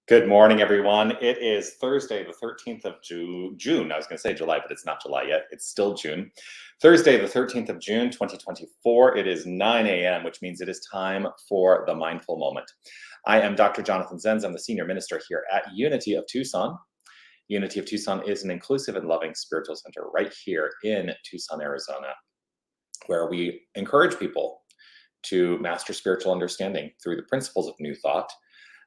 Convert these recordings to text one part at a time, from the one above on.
Good morning, everyone. It is Thursday, the 13th of June. I was going to say July, but it's not July yet. It's still June. Thursday, the 13th of June, 2024. It is 9 a.m., which means it is time for the Mindful Moment. I am Dr. Jonathan Zenz. I'm the Senior Minister here at Unity of Tucson. Unity of Tucson is an inclusive and loving spiritual center right here in Tucson, Arizona, where we encourage people to master spiritual understanding through the principles of New Thought.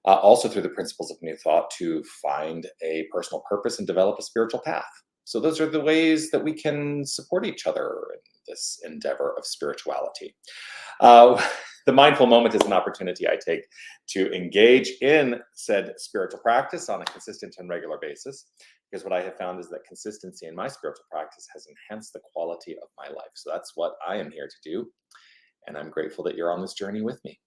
Also through the principles of New Thought to find a personal purpose and develop a spiritual path. So those are the ways that we can support each other in this endeavor of spirituality. The Mindful Moment is an opportunity I take to engage in said spiritual practice on a consistent and regular basis, because what I have found is that consistency in my spiritual practice has enhanced the quality of my life. So that's what I am here to do, and I'm grateful that you're on this journey with me.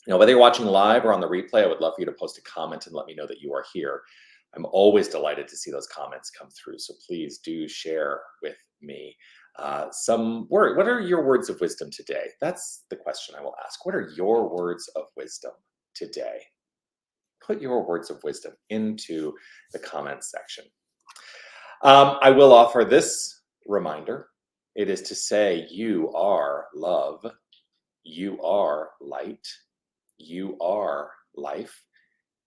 Whether you're watching live or on the replay, I would love for you to post a comment and let me know that you are here. I'm always delighted to see those comments come through. So please do share with me some word. What are your words of wisdom today? That's the question I will ask. What are your words of wisdom today? Put your words of wisdom into the comments section. I will offer this reminder. It is to say, you are love. You are light. You are life.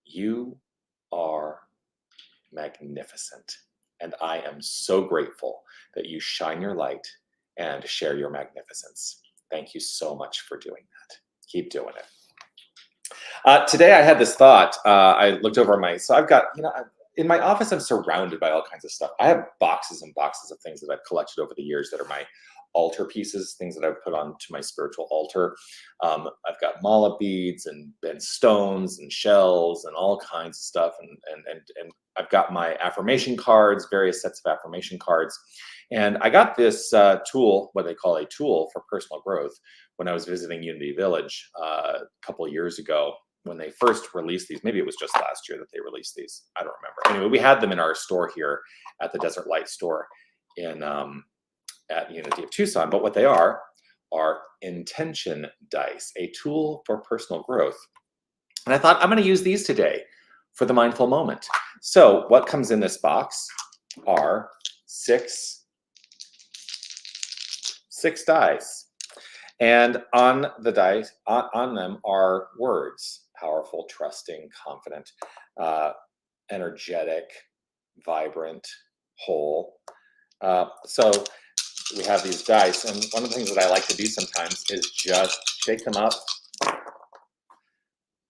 You are magnificent. And I am so grateful that you shine your light and share your magnificence. Thank you so much for doing that. Keep doing it. Today I had this thought. I looked over so I've got, in my office, I'm surrounded by all kinds of stuff. I have boxes and boxes of things that I've collected over the years that are my altar pieces, things that I've put onto my spiritual altar. I've got mala beads and stones and shells and all kinds of stuff. And I've got my affirmation cards, various sets of affirmation cards. And I got this tool, what they call a tool for personal growth, when I was visiting Unity Village a couple of years ago, when they first released these. Maybe it was just last year that they released these. I don't remember. Anyway, we had them in our store here at the Desert Light store at Unity of Tucson. But what they are intention dice, a tool for personal growth. And I thought, I'm going to use these today for the mindful moment. So what comes in this box are six dice. And on the dice, on them are words: powerful, trusting, confident, energetic, vibrant, whole. So we have these dice, and one of the things that I like to do sometimes is just shake them up,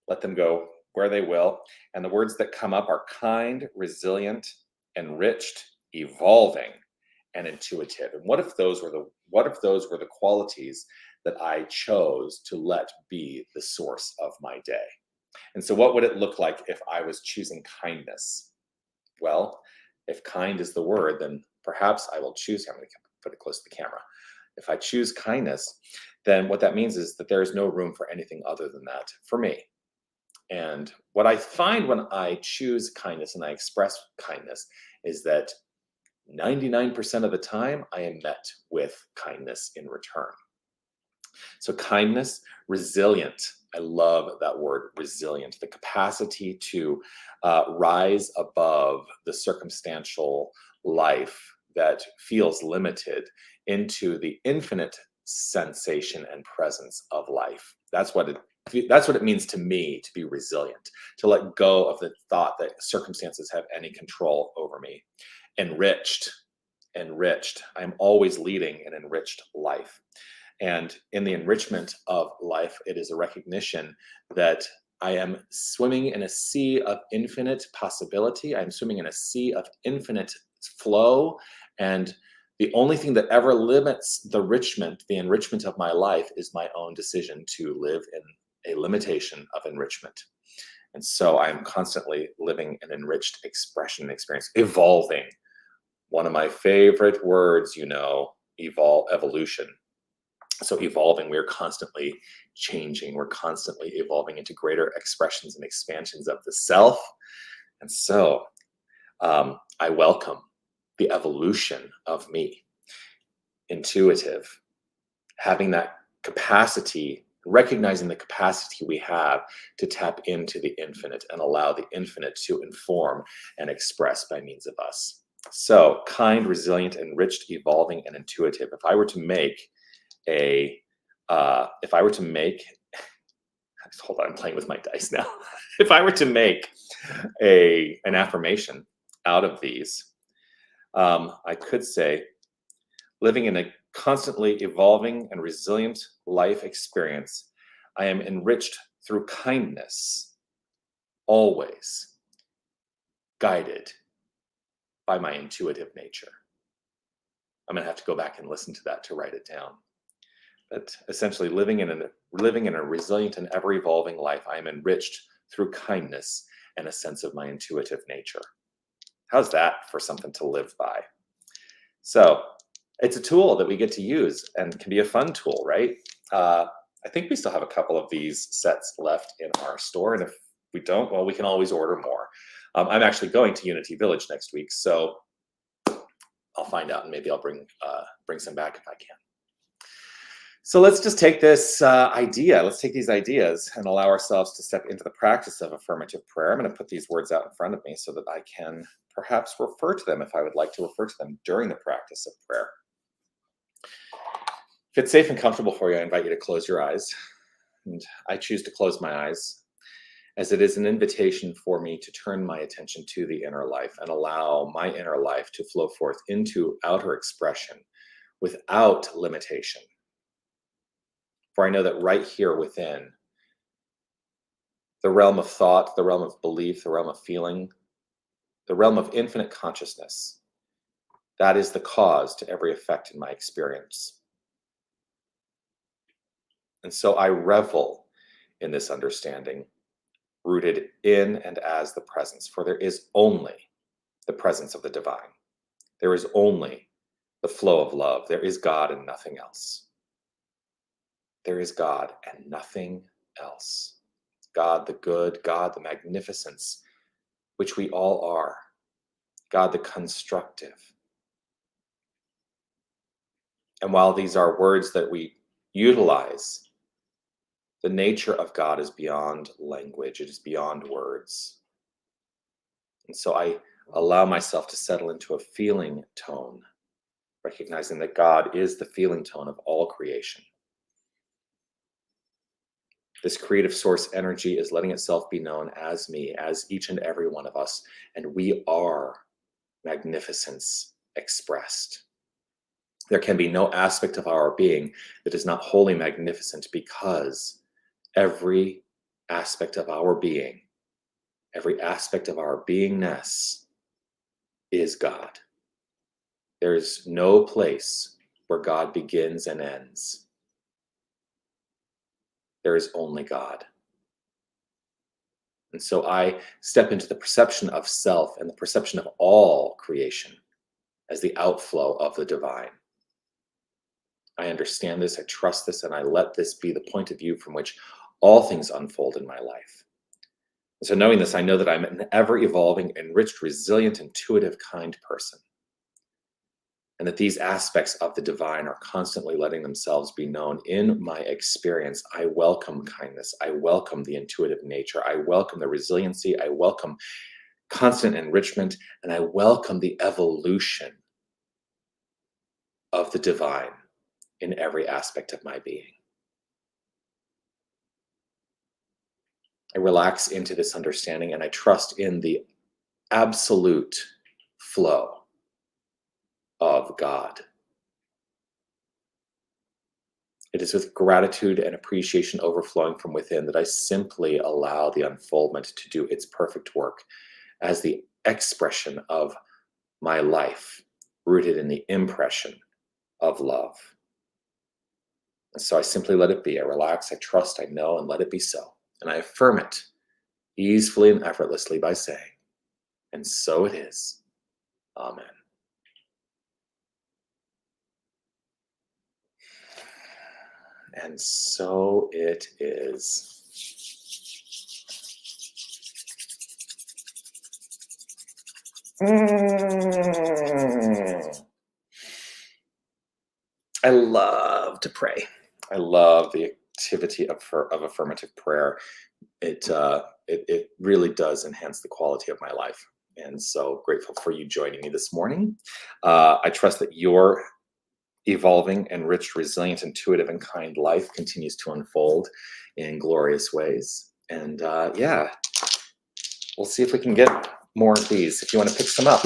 let them go where they will. And the words that come up are kind, resilient, enriched, evolving, and intuitive. And what if those were the qualities that I chose to let be the source of my day? And so what would it look like if I was choosing kindness? Well, if kind is the word, then perhaps I will choose, I'm going to put it close to the camera. If I choose kindness, then what that means is that there is no room for anything other than that for me. And what I find when I choose kindness and I express kindness is that 99% of the time I am met with kindness in return. So kindness, resilient. I love that word, resilient. The capacity to rise above the circumstantial life that feels limited into the infinite sensation and presence of life. That's what it means to me to be resilient, to let go of the thought that circumstances have any control over me. Enriched. I'm always leading an enriched life. And in the enrichment of life, it is a recognition that I am swimming in a sea of infinite possibility. I'm swimming in a sea of infinite flow. And the only thing that ever limits the enrichment of my life is my own decision to live in a limitation of enrichment. And so I'm constantly living an enriched expression and experience, evolving. One of my favorite words, evolution. So evolving, we're constantly changing. We're constantly evolving into greater expressions and expansions of the self. And so I welcome the evolution of me, intuitive, having that capacity, recognizing the capacity we have to tap into the infinite and allow the infinite to inform and express by means of us. So kind, resilient, enriched, evolving, and intuitive. If I were to make hold on, I'm playing with my dice now. If I were to make an affirmation out of these, I could say, living in a constantly evolving and resilient life experience, I am enriched through kindness, always guided by my intuitive nature. I'm going to have to go back and listen to that to write it down. But essentially, living in a resilient and ever-evolving life, I am enriched through kindness and a sense of my intuitive nature. How's that for something to live by? So it's a tool that we get to use and can be a fun tool, right? I think we still have a couple of these sets left in our store, and if we don't, well, we can always order more. I'm actually going to Unity Village next week, so I'll find out, and maybe I'll bring some back if I can. So let's just take this let's take these ideas and allow ourselves to step into the practice of affirmative prayer. I'm going to put these words out in front of me so that I can perhaps refer to them if I would like to refer to them during the practice of prayer. If it's safe and comfortable for you, I invite you to close your eyes. And I choose to close my eyes as it is an invitation for me to turn my attention to the inner life and allow my inner life to flow forth into outer expression without limitation. For I know that right here within the realm of thought, the realm of belief, the realm of feeling, the realm of infinite consciousness, that is the cause to every effect in my experience. And so I revel in this understanding, rooted in and as the presence, for there is only the presence of the divine. There is only the flow of love. There is God and nothing else. There is God and nothing else. God the good, God the magnificence, which we all are. God the constructive. And while these are words that we utilize, the nature of God is beyond language. It is beyond words. And so I allow myself to settle into a feeling tone, recognizing that God is the feeling tone of all creation. This creative source energy is letting itself be known as me, as each and every one of us, and we are magnificence expressed. There can be no aspect of our being that is not wholly magnificent, because every aspect of our being, every aspect of our beingness is God. There is no place where God begins and ends. There is only God. And so I step into the perception of self and the perception of all creation as the outflow of the divine. I understand this, I trust this, and I let this be the point of view from which all things unfold in my life. And so knowing this, I know that I'm an ever-evolving, enriched, resilient, intuitive, kind person. And that these aspects of the divine are constantly letting themselves be known in my experience. I welcome kindness. I welcome the intuitive nature. I welcome the resiliency. I welcome constant enrichment. And I welcome the evolution of the divine in every aspect of my being. I relax into this understanding, and I trust in the absolute flow of God. It is with gratitude and appreciation overflowing from within that I simply allow the unfoldment to do its perfect work as the expression of my life, rooted in the impression of love. And so I simply let it be. I relax, I trust, I know, and let it be so. And I affirm it easily and effortlessly by saying, and so it is. Amen. And so it is. I love to pray. I love the activity of affirmative prayer. It really does enhance the quality of my life. And so grateful for you joining me this morning. I trust that your evolving, enriched, resilient, intuitive, and kind life continues to unfold in glorious ways. And yeah, we'll see if we can get more of these. If you want to pick some up,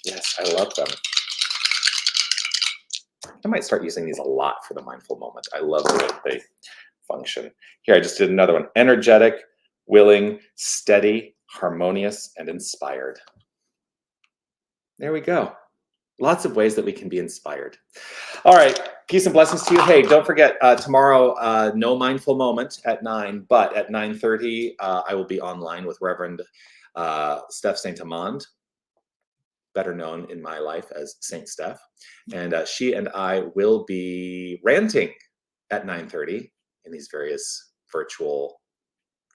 yes, I love them. I might start using these a lot for the mindful moment. I love the way they function. Here, I just did another one. Energetic, willing, steady, harmonious, and inspired. There we go. Lots of ways that we can be inspired. All right, peace and blessings to you. Hey, don't forget, tomorrow, no mindful moment at 9, but at 9:30, I will be online with Reverend Steph Saint Amand, better known in my life as Saint Steph. And she and I will be ranting at 9:30 in these various virtual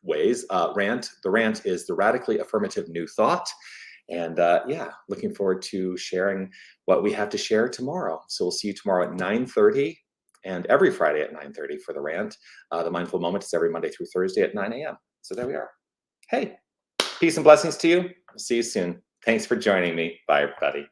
ways. The rant is the radically affirmative new thought. And yeah, looking forward to sharing what we have to share tomorrow. So we'll see you tomorrow at 9:30 and every Friday at 9:30 for the rant. The mindful moment is every Monday through Thursday at 9 a.m. So there we are. Hey, peace and blessings to you. I'll see you soon. Thanks for joining me. Bye, everybody.